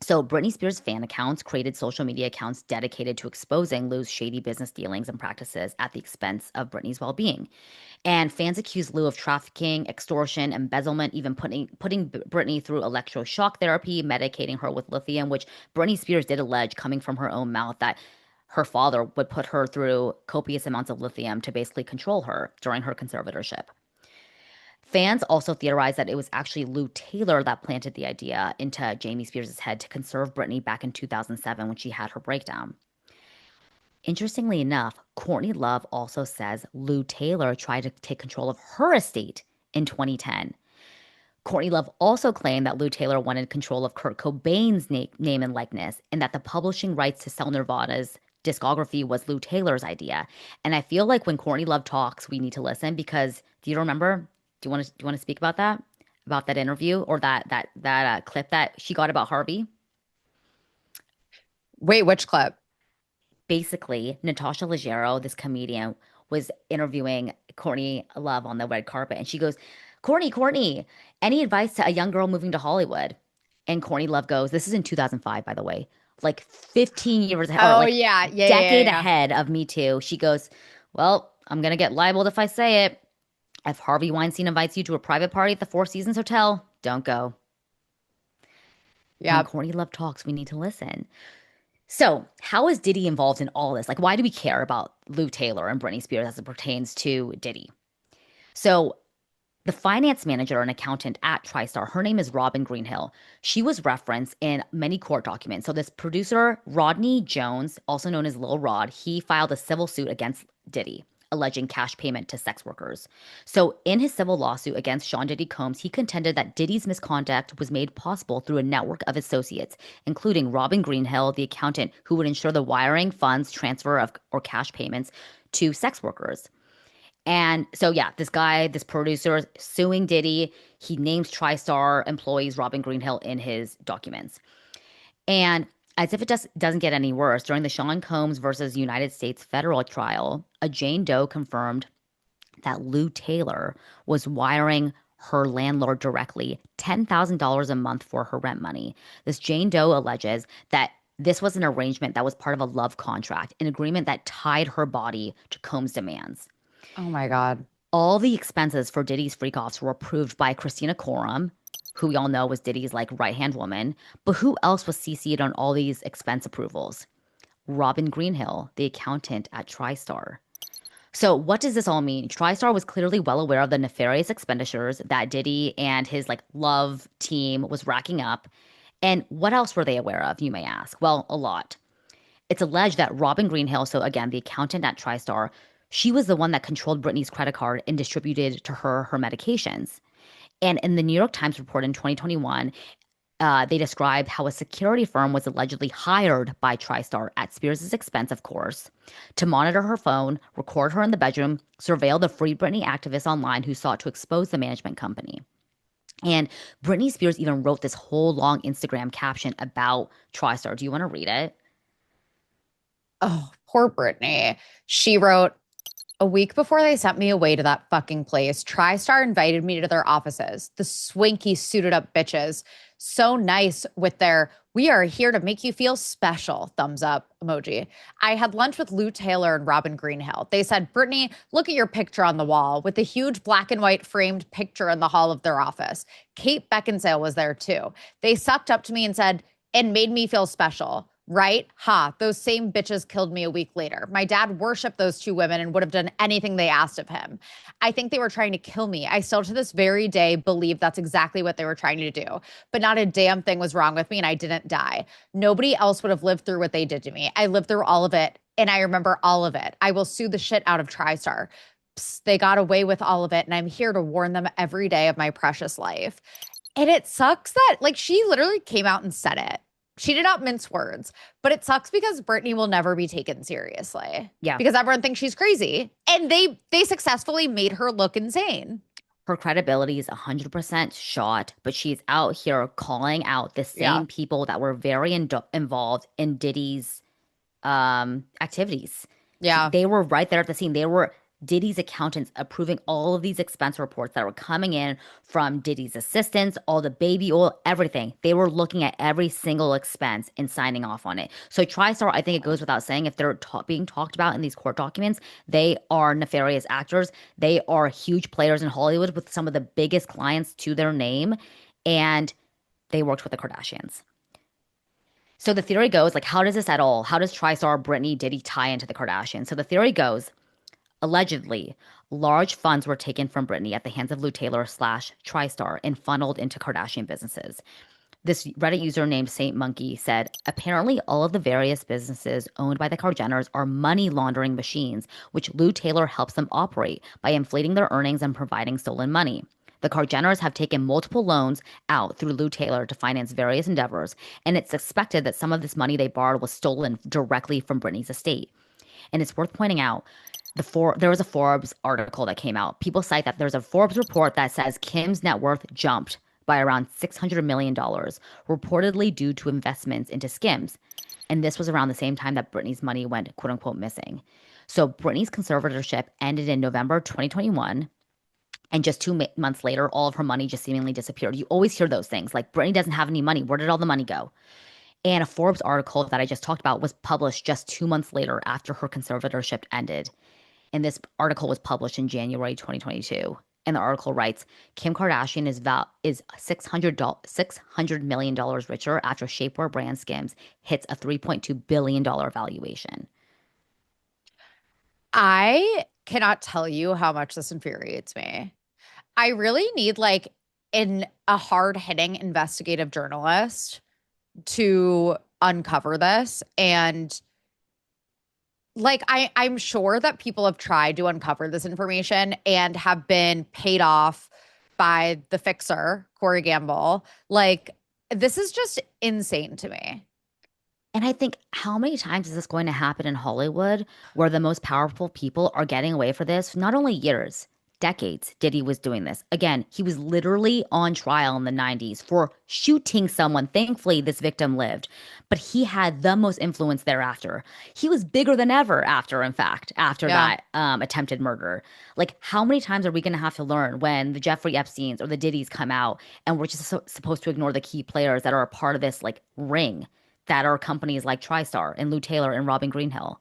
So, Britney Spears fan accounts created social media accounts dedicated to exposing Lou's shady business dealings and practices at the expense of Britney's well being. And fans accused Lou of trafficking, extortion, embezzlement, even putting Britney through electroshock therapy, medicating her with lithium, which Britney Spears did allege coming from her own mouth that her father would put her through copious amounts of lithium to basically control her during her conservatorship. Fans also theorized that it was actually Lou Taylor that planted the idea into Jamie Spears' head to conserve Britney back in 2007 when she had her breakdown. Interestingly enough, Courtney Love also says Lou Taylor tried to take control of her estate in 2010. Courtney Love also claimed that Lou Taylor wanted control of Kurt Cobain's name and likeness, and that the publishing rights to sell Nirvana's discography was Lou Taylor's idea. And I feel like when Courtney Love talks, we need to listen because do you remember? Do you want to speak about that? About that interview or that clip that she got about Harvey? Wait, which clip? Basically, Natasha Leggero, this comedian, was interviewing Courtney Love on the red carpet, and she goes, Courtney, any advice to a young girl moving to Hollywood? And Courtney Love goes, this is in 2005, by the way, like 15 years ahead, or Oh like yeah, yeah, yeah, decade yeah. ahead of Me Too. She goes, well, I'm gonna get libeled if I say it. If Harvey Weinstein invites you to a private party at the Four Seasons Hotel, don't go. When Yeah. Courtney Love talks, we need to listen. So, how is Diddy involved in all this? Like, why do we care about Lou Taylor and Britney Spears as it pertains to Diddy? So, the finance manager and accountant at TriStar, her name is Robin Greenhill. She was referenced in many court documents. So, this producer, Rodney Jones, also known as Lil Rod, he filed a civil suit against Diddy, alleging cash payment to sex workers. So, in his civil lawsuit against Sean Diddy Combs, he contended that Diddy's misconduct was made possible through a network of associates, including Robin Greenhill, the accountant who would ensure the wiring, funds, transfer of or cash payments to sex workers. And so, yeah, this guy, this producer suing Diddy, he names TriStar employees Robin Greenhill in his documents. And as if it just doesn't get any worse, during the Sean Combs versus United States federal trial, a Jane Doe confirmed that Lou Taylor was wiring her landlord directly $10,000 a month for her rent money. This Jane Doe alleges that this was an arrangement that was part of a love contract, an agreement that tied her body to Combs' demands. Oh my God. All the expenses for Diddy's freak offs were approved by Christina Coram, who we all know was Diddy's like right hand woman. But who else was CC'd on all these expense approvals? Robin Greenhill, the accountant at TriStar. So, what does this all mean? TriStar was clearly well aware of the nefarious expenditures that Diddy and his like love team was racking up. And what else were they aware of, you may ask? Well, a lot. It's alleged that Robin Greenhill, so again, the accountant at TriStar, she was the one that controlled Britney's credit card and distributed to her medications. And in the New York Times report in 2021, they described how a security firm was allegedly hired by TriStar at Spears' expense, of course, to monitor her phone, record her in the bedroom, surveil the Free Britney activists online who sought to expose the management company. And Britney Spears even wrote this whole long Instagram caption about TriStar. Do you want to read it? Oh, poor Britney. She wrote, a week before they sent me away to that fucking place, TriStar invited me to their offices. The swanky, suited up bitches. So nice with their, we are here to make you feel special, thumbs up emoji. I had lunch with Lou Taylor and Robin Greenhill. They said, Brittany, look at your picture on the wall with the huge black and white framed picture in the hall of their office. Kate Beckinsale was there too. They sucked up to me and said, and made me feel special. Right? Ha, those same bitches killed me a week later. My dad worshiped those two women and would have done anything they asked of him. I think they were trying to kill me. I still to this very day believe that's exactly what they were trying to do. But not a damn thing was wrong with me and I didn't die. Nobody else would have lived through what they did to me. I lived through all of it and I remember all of it. I will sue the shit out of TriStar. Psst, they got away with all of it and I'm here to warn them every day of my precious life. And it sucks that, like, she literally came out and said it. She did not mince words, but it sucks because Britney will never be taken seriously Yeah. because everyone thinks she's crazy, and they successfully made her look insane. Her credibility is 100% shot, but she's out here calling out the Yeah, same people that were very involved in Diddy's activities. yeah. They were right there at the scene. They were Diddy's accountants approving all of these expense reports that were coming in from Diddy's assistants, all the baby oil, everything. They were looking at every single expense and signing off on it. So TriStar, I think it goes without saying, if they're being talked about in these court documents, they are nefarious actors. They are huge players in Hollywood with some of the biggest clients to their name, and they worked with the Kardashians. So the theory goes, like, how does this at all? How does TriStar, Britney, Diddy tie into the Kardashians? So the theory goes, allegedly, large funds were taken from Britney at the hands of Lou Taylor slash TriStar and funneled into Kardashian businesses. This Reddit user named Saint Monkey said, apparently all of the various businesses owned by the Kardashians are money laundering machines, which Lou Taylor helps them operate by inflating their earnings and providing stolen money. The Kardashians have taken multiple loans out through Lou Taylor to finance various endeavors, and it's suspected that some of this money they borrowed was stolen directly from Britney's estate. And it's worth pointing out there was a Forbes article that came out. People cite that there's a Forbes report that says Kim's net worth jumped by around $600 million, reportedly due to investments into Skims. And this was around the same time that Britney's money went quote unquote missing. So Britney's conservatorship ended in November 2021. And just 2 months later, all of her money just seemingly disappeared. You always hear those things like Britney doesn't have any money. Where did all the money go? And a Forbes article that I just talked about was published just 2 months later after her conservatorship ended. And this article was published in January 2022. And the article writes, Kim Kardashian is $600 million richer after shapewear brand Skims hits a $3.2 billion valuation. I cannot tell you how much this infuriates me. I really need like in a hard hitting investigative journalist to uncover this and like I'm sure that people have tried to uncover this information and have been paid off by the fixer, Corey Gamble. Like this is just insane to me. And I think, how many times is this going to happen in Hollywood where the most powerful people are getting away for this? Not only years, decades, Diddy was doing this. Again, he was literally on trial in the 90s for shooting someone. Thankfully, this victim lived, but he had the most influence thereafter. He was bigger than ever after, in fact, after Yeah. that attempted murder. Like, how many times are we going to have to learn when the Jeffrey Epsteins or the Diddys come out and we're just supposed to ignore the key players that are a part of this, like, ring? That are companies like TriStar and Lou Taylor and Robin Greenhill.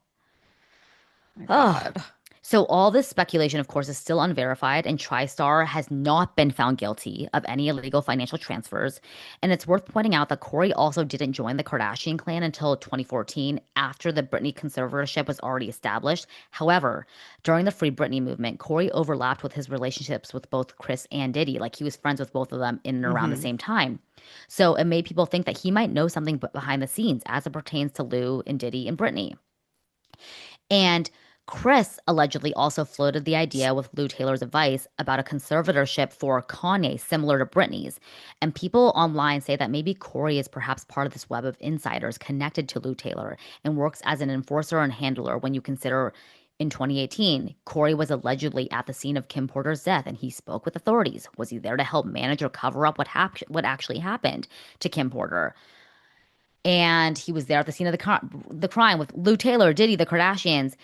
Oh my Oh, God. so all this speculation, of course, is still unverified, and TriStar has not been found guilty of any illegal financial transfers. And it's worth pointing out that Corey also didn't join the Kardashian clan until 2014, after the Britney conservatorship was already established. However, during the Free Britney movement, Corey overlapped with his relationships with both Kris and Diddy. Like, he was friends with both of them in and around the Hmm. same time. So it made people think that he might know something behind the scenes as it pertains to Lou and Diddy and Britney. And Kris allegedly also floated the idea with Lou Taylor's advice about a conservatorship for Kanye similar to Britney's. And people online say that maybe Corey is perhaps part of this web of insiders connected to Lou Taylor and works as an enforcer and handler when you consider in 2018, Corey was allegedly at the scene of Kim Porter's death and he spoke with authorities. Was he there to help manage or cover up what actually happened to Kim Porter? and he was there at the scene of the crime with Lou Taylor, Diddy, the Kardashians.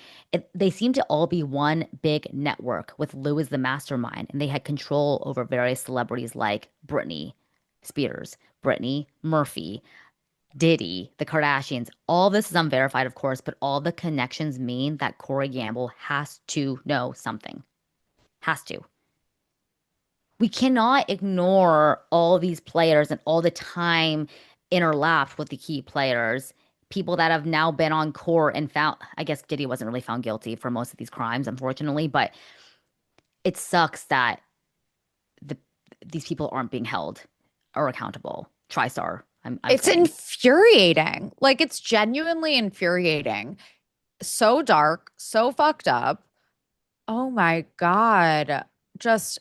They seemed to all be one big network with Lou as the mastermind, and they had control over various celebrities like Britney Spears, Brittany Murphy, Diddy, the Kardashians. All this is unverified, of course, but all the connections mean that Corey Gamble has to know something. Has to. We cannot ignore all these players and all the time interlapped with the key players, people that have now been on court and found, I guess Diddy wasn't really found guilty for most of these crimes, unfortunately, but it sucks that the these people aren't being held or accountable. TriStar, I'm It's saying. infuriating. Like it's genuinely infuriating. So dark, so fucked up. Oh my God. Just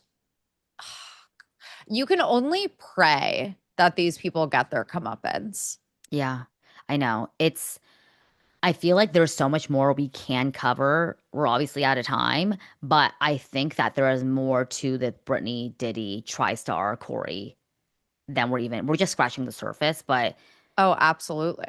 you can only pray that these people get their comeuppance. Yeah, I know. I feel like there's so much more we can cover. We're obviously out of time, but I think that there is more to the Britney, Diddy, TriStar, Corey than we're just scratching the surface. But Oh, absolutely.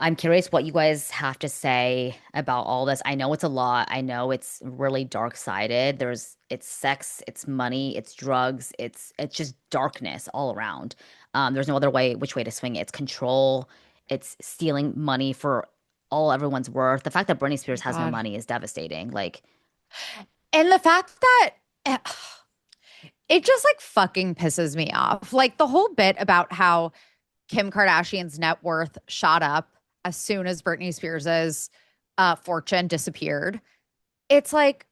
I'm curious what you guys have to say about all this. I know it's a lot. I know it's really dark-sided. It's sex, it's money, it's drugs, it's just darkness all around. There's no other which way to swing it. It's control, it's stealing money for all everyone's worth. The fact that Britney My Spears has no God. money is devastating. Like, And the fact that it just like fucking pisses me off. Like the whole bit about how Kim Kardashian's net worth shot up as soon as Britney Spears's fortune disappeared. It's like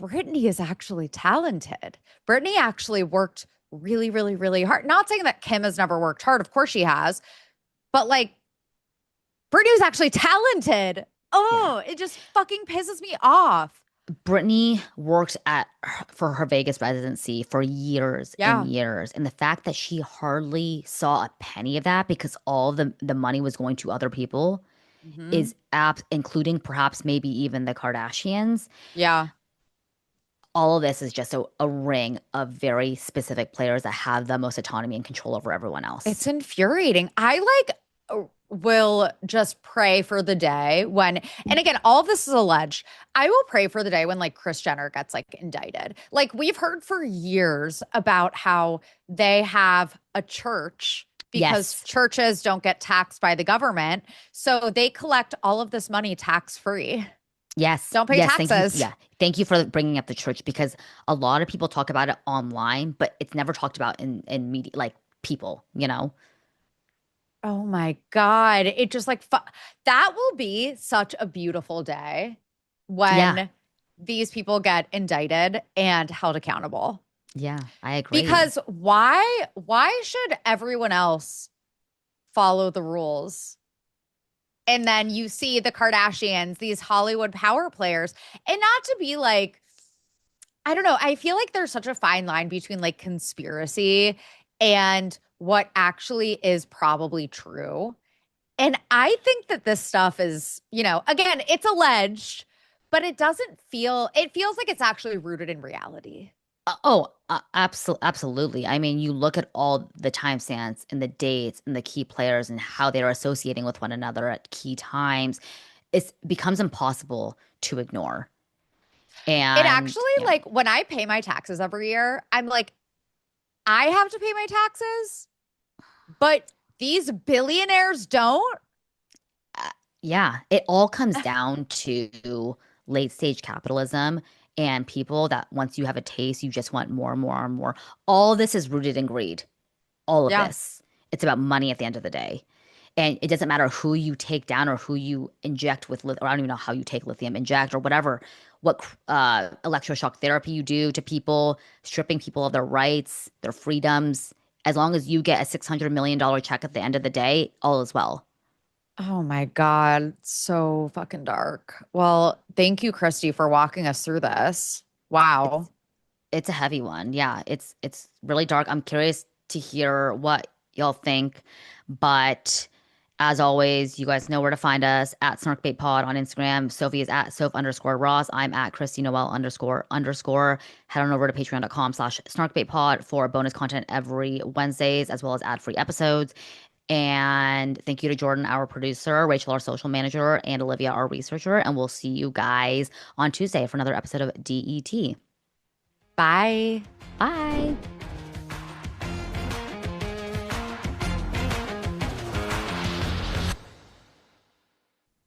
Britney is actually talented. Britney actually worked really, really, really hard. Not saying that Kim has never worked hard. Of course she has. But like Britney was actually talented. yeah. Oh, it just fucking pisses me off. Brittany worked for her Vegas residency for years and Yeah. years, and the fact that she hardly saw a penny of that because all the money was going to other people Hmm. is apt, including perhaps maybe even the Kardashians. Yeah. All of this is just a ring of very specific players that have the most autonomy and control over everyone else. It's infuriating. I like will just pray for the day when, and again, all of this is alleged. I will pray for the day when like Kris Jenner gets like indicted. Like we've heard for years about how they have a church because Yes, churches don't get taxed by the government. So they collect all of this money tax free. yes, Don't pay yes. Thank you. taxes. Yeah, thank you for bringing up the church because a lot of people talk about it online, but it's never talked about in media, like people. You know. Oh my God. It just like that will be such a beautiful day Yeah, when these people get indicted and held accountable. yeah, I agree. Because why should everyone else follow the rules? And then you see the Kardashians, these Hollywood power players, and not to be like, I don't know, I feel like there's such a fine line between like conspiracy and what actually is probably true. And I think that this stuff is, again, it's alleged, but it feels like it's actually rooted in reality. Absolutely. I mean, you look at all the timestamps and the dates and the key players and how they're associating with one another at key times. It becomes impossible to ignore. It And actually, yeah, like, when I pay my taxes every year, I'm like, I have to pay my taxes, but these billionaires don't. uh, yeah, it all comes down to late stage capitalism and people that once you have a taste, you just want more and more and more. All this is rooted in greed. All of Yeah. this. It's about money at the end of the day. And it doesn't matter who you take down or who you inject with, or I don't even know how you take lithium, inject or whatever, what electroshock therapy you do to people, stripping people of their rights, their freedoms. As long as you get a $600 million check at the end of the day, all is well. Oh my God. So fucking dark. Well, thank you, Christy, for walking us through this. Wow. It's it's a heavy one. Yeah, it's really dark. I'm curious to hear what y'all think, but as always, you guys know where to find us at SnarkBaitPod on Instagram. Sophie is at Soph_Ross. I'm at Christy Noel __. Head on over to patreon.com/SnarkBaitPod for bonus content every Wednesdays, as well as ad-free episodes. And thank you to Jordan, our producer, Rachel, our social manager, and Olivia, our researcher. And we'll see you guys on Tuesday for another episode of DET. Bye. Bye.